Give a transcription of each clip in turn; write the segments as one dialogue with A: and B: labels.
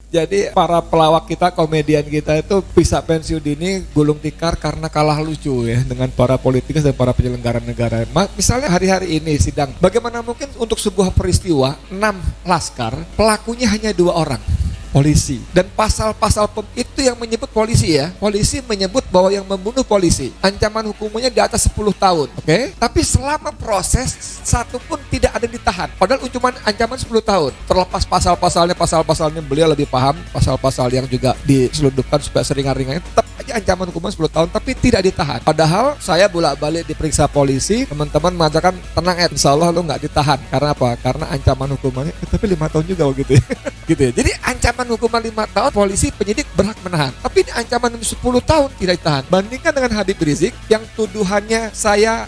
A: Jadi para pelawak kita, komedian kita itu bisa pensiun dini gulung tikar karena kalah lucu ya dengan para politikus dan para penyelenggara negara. Misalnya hari-hari ini sidang, bagaimana mungkin untuk sebuah peristiwa 6 laskar, pelakunya hanya 2 orang? Polisi. Dan pasal-pasal itu yang menyebut polisi ya. Polisi menyebut bahwa yang membunuh polisi ancaman hukumannya di atas 10 tahun. Oke? Tapi selama proses satu pun tidak ada ditahan. Padahal ancaman 10 tahun. Terlepas pasal-pasalnya beliau lebih paham pasal-pasal yang juga diselundupkan supaya seringan-ringannya, tetap aja ancaman hukuman 10 tahun tapi tidak ditahan. Padahal saya bolak-balik diperiksa polisi, teman-teman mengatakan tenang insya Allah lu nggak ditahan. Karena apa? Karena ancaman hukumannya tapi 5 tahun juga begitu ya. Gitu ya. Jadi ancaman hukuman 5 tahun polisi penyidik berhak menahan. Tapi ini ancaman 10 tahun tidak ditahan. Bandingkan dengan Habib Rizik yang tuduhannya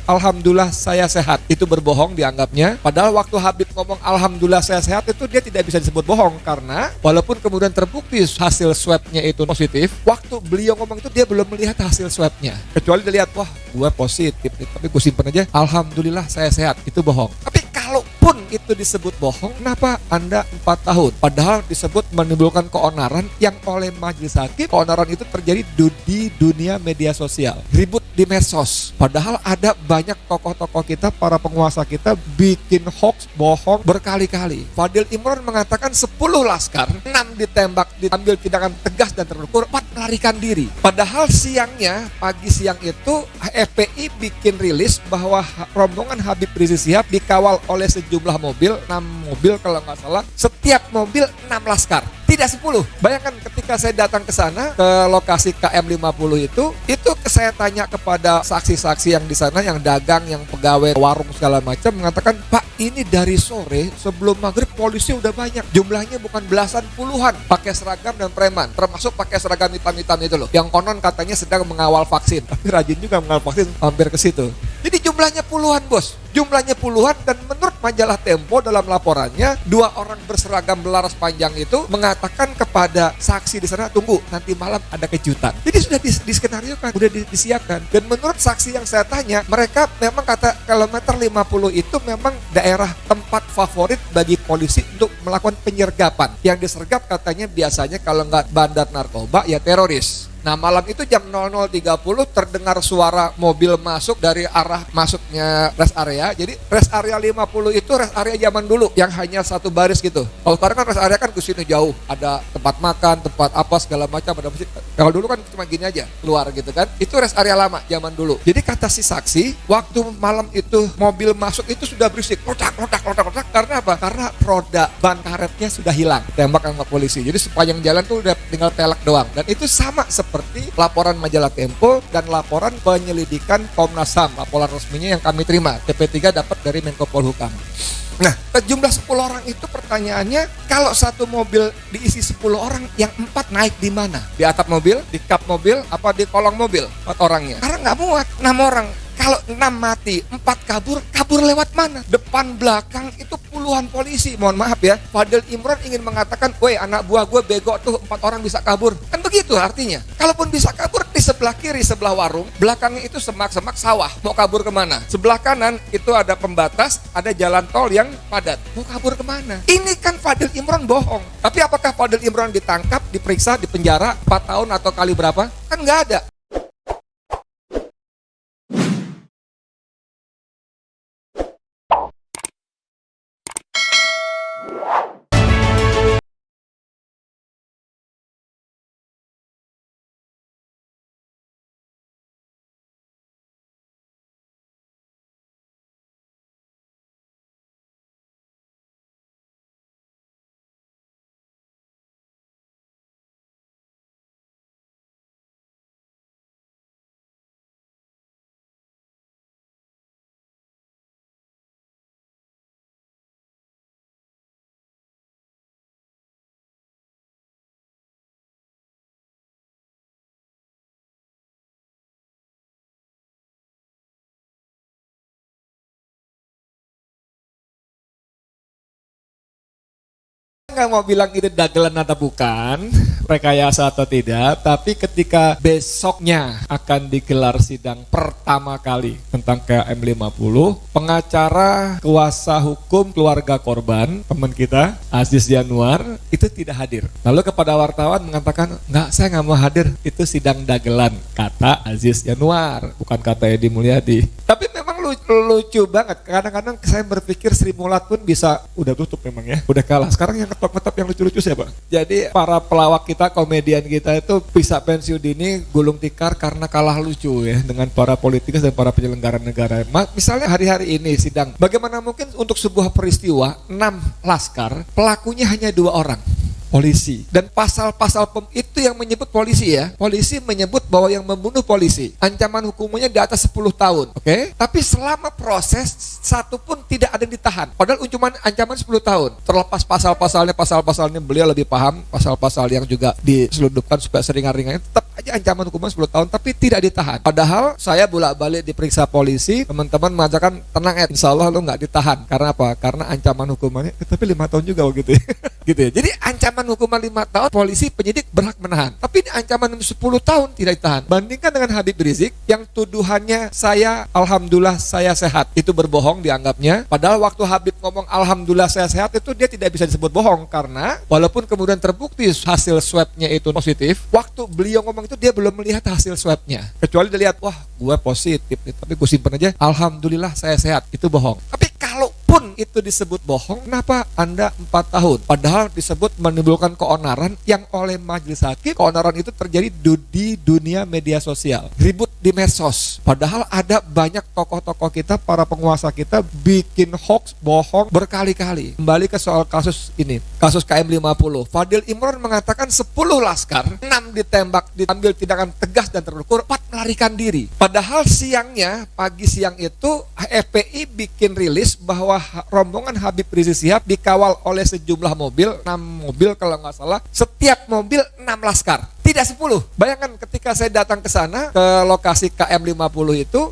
A: alhamdulillah saya sehat. Itu berbohong dianggapnya. Padahal waktu Habib ngomong alhamdulillah saya sehat itu dia tidak bisa disebut bohong karena walaupun kemudian terbukti hasil swabnya itu positif, waktu beliau ngomong itu dia belum melihat hasil swabnya. Kecuali dia lihat wah gue positif, tapi gue simpen aja alhamdulillah saya sehat. Itu bohong. Tapi kalaupun itu disebut bohong, kenapa Anda 4 tahun? Padahal disebut menimbulkan keonaran yang oleh majelis hakim, keonaran itu terjadi di dunia media sosial. Ribut di medsos. Padahal ada banyak tokoh-tokoh kita, para penguasa kita bikin hoax, bohong berkali-kali. Fadil Imran mengatakan 10 laskar, 6 ditembak, diambil tindakan tegas dan terukur, 4 melarikan diri. Padahal pagi siang itu FPI bikin rilis bahwa rombongan Habib Rizik Syihab dikawal oleh sejumlah mobil, 6 mobil kalau nggak salah, setiap mobil 6 laskar, tidak 10. Bayangkan ketika saya datang ke sana, ke lokasi KM50 itu saya tanya kepada saksi-saksi yang di sana, yang dagang, yang pegawai warung segala macam, mengatakan, Pak, ini dari sore sebelum maghrib polisi udah banyak, jumlahnya bukan belasan, puluhan, pakai seragam dan preman, termasuk pakai seragam hitam-hitam itu loh, yang konon katanya sedang mengawal vaksin, tapi rajin juga mengawal vaksin, hampir ke situ. Jadi jumlahnya puluhan, bos. Jumlahnya puluhan, dan menurut majalah Tempo dalam laporannya, 2 orang berseragam belaras panjang itu mengatakan kepada saksi di sana, tunggu, nanti malam ada kejutan. Jadi sudah diskenariokan, sudah disiapkan. Dan menurut saksi yang saya tanya, mereka memang kata kilometer 50 itu memang daerah tempat favorit bagi polisi untuk melakukan penyergapan. Yang disergap katanya biasanya kalau nggak bandar narkoba, ya teroris. Nah malam itu jam 00.30 terdengar suara mobil masuk dari arah masuknya rest area. Jadi rest area 50 itu rest area zaman dulu yang hanya satu baris gitu. Kalau sekarang kan rest area kan ke sini jauh, ada tempat makan, tempat apa segala macam, ada musik. Kalau dulu kan cuma gini aja keluar gitu kan. Itu rest area lama zaman dulu. Jadi kata si saksi, waktu malam itu mobil masuk itu sudah berisik, rotak. Karena apa? Karena roda ban karetnya sudah hilang, tembak sama polisi. Jadi sepanjang jalan tuh udah tinggal pelek doang. Dan itu sama seperti laporan majalah Tempo dan laporan penyelidikan Komnas HAM, laporan resminya yang kami terima. TP3 dapat dari Menko Polhukam. Nah, jumlah 10 orang itu pertanyaannya, kalau satu mobil diisi 10 orang, yang 4 naik di mana? Di atap mobil, di kap mobil, apa di kolong mobil 4 orangnya? Karena nggak muat 6 orang. Kalau 6 mati, 4 kabur lewat mana? Depan belakang itu puluhan polisi. Mohon maaf ya, Fadil Imran ingin mengatakan, woi anak buah gue bego tuh, 4 orang bisa kabur. Kan begitu artinya. Kalaupun bisa kabur, di sebelah kiri, sebelah warung, belakangnya itu semak-semak sawah. Mau kabur kemana? Sebelah kanan itu ada pembatas, ada jalan tol yang padat. Mau kabur kemana? Ini kan Fadil Imran bohong. Tapi apakah Fadil Imran ditangkap, diperiksa, dipenjara 4 tahun atau kali berapa? Kan nggak ada. Nggak mau bilang ini dagelan atau bukan, rekayasa atau tidak, tapi ketika besoknya akan digelar sidang pertama kali tentang KM 50, pengacara kuasa hukum keluarga korban, teman kita, Aziz Yanuar, itu tidak hadir. Lalu kepada wartawan mengatakan, saya nggak mau hadir, itu sidang dagelan, kata Aziz Yanuar, bukan kata Edi Mulyadi. Tapi memang lucu banget, kadang-kadang saya berpikir Sri Mulat pun bisa, udah tutup memang ya, udah kalah. Sekarang yang ngetop-ngetop yang lucu-lucu siapa? Jadi para pelawak kita, komedian kita itu bisa pensiun dini, gulung tikar karena kalah lucu ya dengan para politikus dan para penyelenggara negara. Misalnya hari-hari ini sidang, bagaimana mungkin untuk sebuah peristiwa 6 laskar, pelakunya hanya 2 orang. Polisi. Dan pasal-pasal itu yang menyebut polisi ya. Polisi menyebut bahwa yang membunuh polisi, ancaman hukumannya di atas 10 tahun. Oke? Tapi selama proses, satu pun tidak ada yang ditahan. Padahal ancaman 10 tahun. Terlepas pasal-pasalnya beliau lebih paham. Pasal-pasal yang juga diselundupkan supaya seringan-ringannya, tetap aja ancaman hukuman 10 tahun, tapi tidak ditahan. Padahal saya bolak-balik diperiksa polisi, teman-teman mengatakan, tenang insya Allah lu nggak ditahan. Karena apa? Karena ancaman hukumannya, tapi 5 tahun juga begitu ya. Gitu ya. Jadi ancaman hukuman 5 tahun, polisi penyidik berhak menahan. Tapi ini ancaman 10 tahun tidak ditahan. Bandingkan dengan Habib Rizik yang tuduhannya alhamdulillah saya sehat. Itu berbohong dianggapnya. Padahal waktu Habib ngomong alhamdulillah saya sehat itu dia tidak bisa disebut bohong. Karena walaupun kemudian terbukti hasil swabnya itu positif, waktu beliau ngomong itu dia belum melihat hasil swabnya. Kecuali dia lihat, wah gue positif nih, tapi gue simpen aja, alhamdulillah saya sehat. Itu bohong. Tapi kalaupun itu disebut bohong, kenapa Anda 4 tahun? Padahal disebut menimbulkan keonaran yang oleh majelis hakim, keonaran itu terjadi di dunia media sosial. Ribut di medsos. Padahal ada banyak tokoh-tokoh kita, para penguasa kita bikin hoax, bohong berkali-kali. Kembali ke soal kasus ini, kasus KM 50. Fadil Imron mengatakan 10 laskar, 6 ditembak, diambil tindakan tegas dan terukur, 4 melarikan diri. Padahal pagi siang itu FPI bikin rilis bahwa rombongan Habib Rizik Syihab dikawal oleh sejumlah mobil, 6 mobil kalau nggak salah, setiap mobil 6 laskar. Tidak 10. Bayangkan ketika saya datang ke sana, ke lokasi KM 50 itu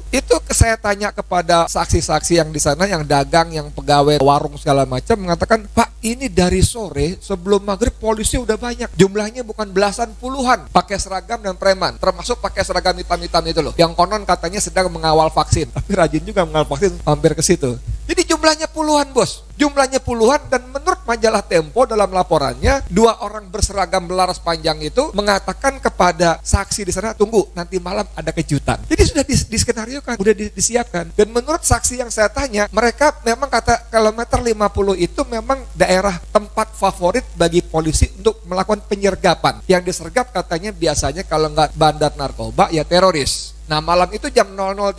A: saya tanya kepada saksi-saksi yang di sana, yang dagang, yang pegawai warung segala macam, mengatakan, Pak, ini dari sore sebelum maghrib polisi udah banyak. Jumlahnya bukan belasan, puluhan. Pakai seragam dan preman, termasuk pakai seragam hitam-hitam itu loh. Yang konon katanya sedang mengawal vaksin. Tapi rajin juga mengawal vaksin, hampir ke situ. Jadi jumlahnya puluhan, bos. Jumlahnya puluhan, dan menurut majalah Tempo dalam laporannya, 2 orang berseragam belaras panjang itu mengatakan kepada saksi di sana, tunggu, nanti malam ada kejutan. Jadi sudah diskenariokan, sudah disiapkan. Dan menurut saksi yang saya tanya, mereka memang kata kilometer 50 itu memang daerah tempat favorit bagi polisi untuk melakukan penyergapan. Yang disergap katanya biasanya kalau nggak bandar narkoba, ya teroris. Nah malam itu jam 00.30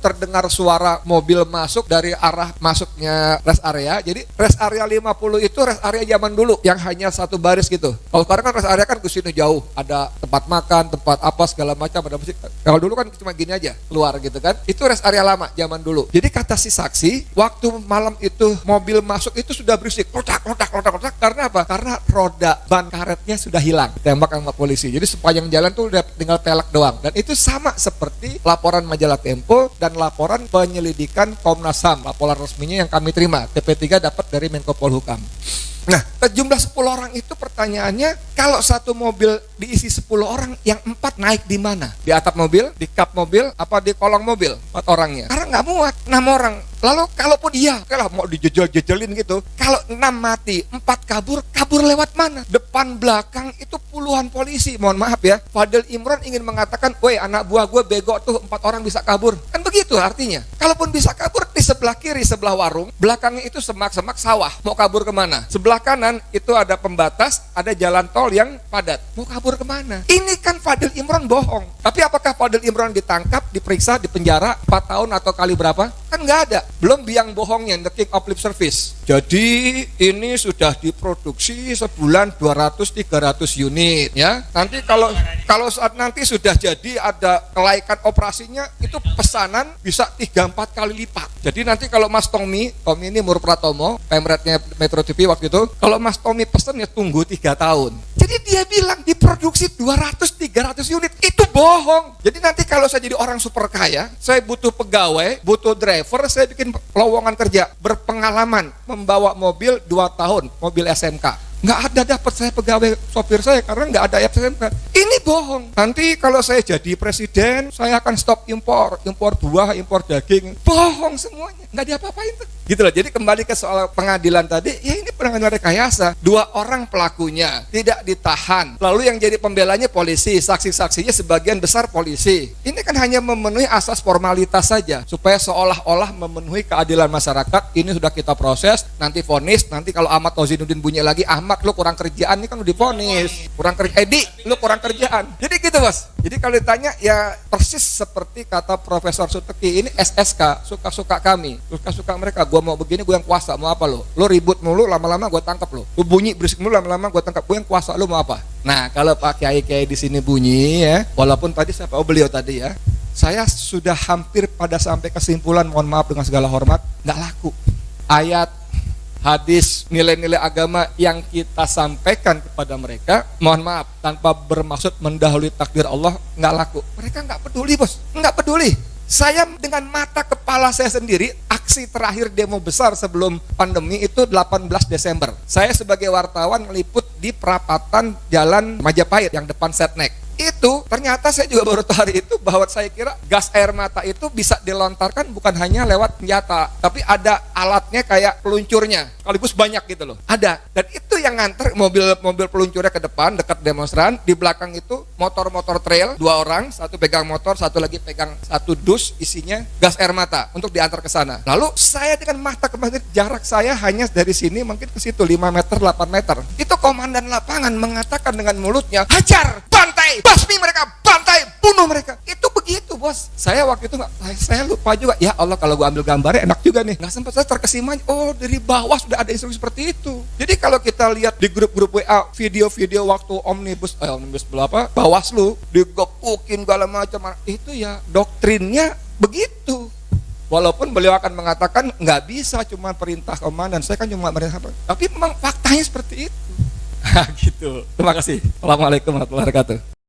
A: terdengar suara mobil masuk dari arah masuknya rest area. Jadi rest area 50 itu rest area zaman dulu yang hanya satu baris gitu. Kalau sekarang kan rest area kan ke sini jauh, ada tempat makan, tempat apa segala macam, ada musik. Kalau dulu kan cuma gini aja, keluar gitu kan. Itu rest area lama zaman dulu. Jadi kata si saksi, waktu malam itu mobil masuk itu sudah berisik, lotak. Karena apa? Karena roda ban karetnya sudah hilang, tembak sama polisi. Jadi sepanjang jalan tuh udah tinggal pelek doang. Dan itu sama seperti laporan majalah Tempo dan laporan penyelidikan Komnas HAM, laporan resminya yang kami terima. TP3 dapat dari Menko Polhukam. Nah, jumlah 10 orang itu pertanyaannya, kalau satu mobil diisi 10 orang, yang 4 naik di mana? Di atap mobil, di kap mobil, apa di kolong mobil? 4 orangnya. Karena nggak muat, 6 orang. Lalu kalaupun kalau mau dijejel-jejelin gitu, kalau 6 mati, 4 kabur lewat mana? Depan belakang itu puluhan polisi. Mohon maaf ya, Fadil Imron ingin mengatakan, woi anak buah gue bego tuh, 4 orang bisa kabur. Kan begitu artinya. Kalaupun bisa kabur, di sebelah kiri, sebelah warung, belakangnya itu semak-semak sawah. Mau kabur kemana? Sebelah kanan itu ada pembatas, ada jalan tol yang padat. Mau kabur kemana? Ini kan Fadil Imron bohong. Tapi apakah Fadil Imron ditangkap, diperiksa, dipenjara 4 tahun atau kali berapa? Kan nggak ada. Belum biang bohongnya, the king of lip service. Jadi ini sudah diproduksi sebulan 200-300 unit ya. Nanti kalau saat nanti sudah jadi ada kelaikan operasinya, itu pesanan bisa 3-4 kali lipat. Jadi nanti kalau Mas Tommy ini Mur Pratomo, pemretnya Metro TV waktu itu, kalau Mas Tommy pesen ya tunggu 3 tahun. Jadi dia bilang diproduksi 200-300 unit, itu bohong. Jadi nanti kalau saya jadi orang super kaya, saya butuh pegawai, butuh driver, saya bikin lowongan kerja berpengalaman membawa mobil 2 tahun, mobil SMK. nggak ada dapat saya pegawai sopir saya karena nggak ada SMK. Ini bohong. Nanti kalau saya jadi presiden, saya akan stop impor buah, impor daging. Bohong semuanya, nggak diapa-apain tuh. Gitu loh. Jadi kembali ke soal pengadilan tadi, ya ini pengadilan rekayasa. 2 orang pelakunya tidak ditahan. Lalu yang jadi pembelanya polisi, saksi-saksinya sebagian besar polisi. Ini kan hanya memenuhi asas formalitas saja, supaya seolah-olah memenuhi keadilan masyarakat. Ini sudah kita proses, nanti vonis, nanti kalau Ahmad Tozinuddin bunyi lagi, Ahmad lu kurang kerjaan, ini kan udah divonis. Kurang kerja, Edi lu kurang kerjaan. Jadi gitu bos. Jadi kalau ditanya ya persis seperti kata Profesor Suteki, ini SSK, suka-suka kami, suka-suka mereka. Gua mau begini, gue yang kuasa, mau apa lo? Lo ribut mulu, lama-lama gue tangkap lo. Lo bunyi berisik mulu, lama-lama gue tangkap, gue yang kuasa, lo mau apa? Nah kalau Pak Kiai di sini bunyi ya, walaupun tadi saya tahu beliau tadi ya, saya sudah hampir pada sampai kesimpulan, mohon maaf dengan segala hormat, nggak laku. Ayat, hadis, nilai-nilai agama yang kita sampaikan kepada mereka, mohon maaf, tanpa bermaksud mendahului takdir Allah, nggak laku. Mereka nggak peduli bos, nggak peduli. Saya dengan mata kepala saya sendiri, aksi terakhir demo besar sebelum pandemi itu 18 Desember. Saya sebagai wartawan meliput di perapatan Jalan Majapahit yang depan Setnek. Itu ternyata saya juga baru tahu hari itu bahwa saya kira gas air mata itu bisa dilontarkan bukan hanya lewat senjata, tapi ada alatnya kayak peluncurnya, sekaligus banyak gitu loh. Ada, dan itu yang nganter mobil peluncurnya ke depan dekat demonstran, di belakang itu motor-motor trail, 2 orang, satu pegang motor, satu lagi pegang satu dus isinya gas air mata untuk diantar ke sana. Lalu saya dengan mata kemarin, jarak saya hanya dari sini mungkin ke situ 5 meter, 8 meter. Itu komandan lapangan mengatakan dengan mulutnya, hajar, bantai, basmi mereka, bantai, bunuh mereka. Itu begitu bos. Saya waktu itu saya lupa juga. Ya Allah, kalau gue ambil gambarnya enak juga nih. Nggak sempat, saya terkesima. Oh, dari bawah sudah ada instruksi seperti itu. Jadi kalau kita lihat di grup-grup WA, video-video waktu omnibus berapa, Bawaslu digepukin segala macam, itu ya doktrinnya begitu. Walaupun beliau akan mengatakan nggak bisa cuma perintah komandan, saya kan cuma perintah, tapi memang faktanya seperti itu. Gitu. Terima kasih. Assalamualaikum warahmatullahi wabarakatuh.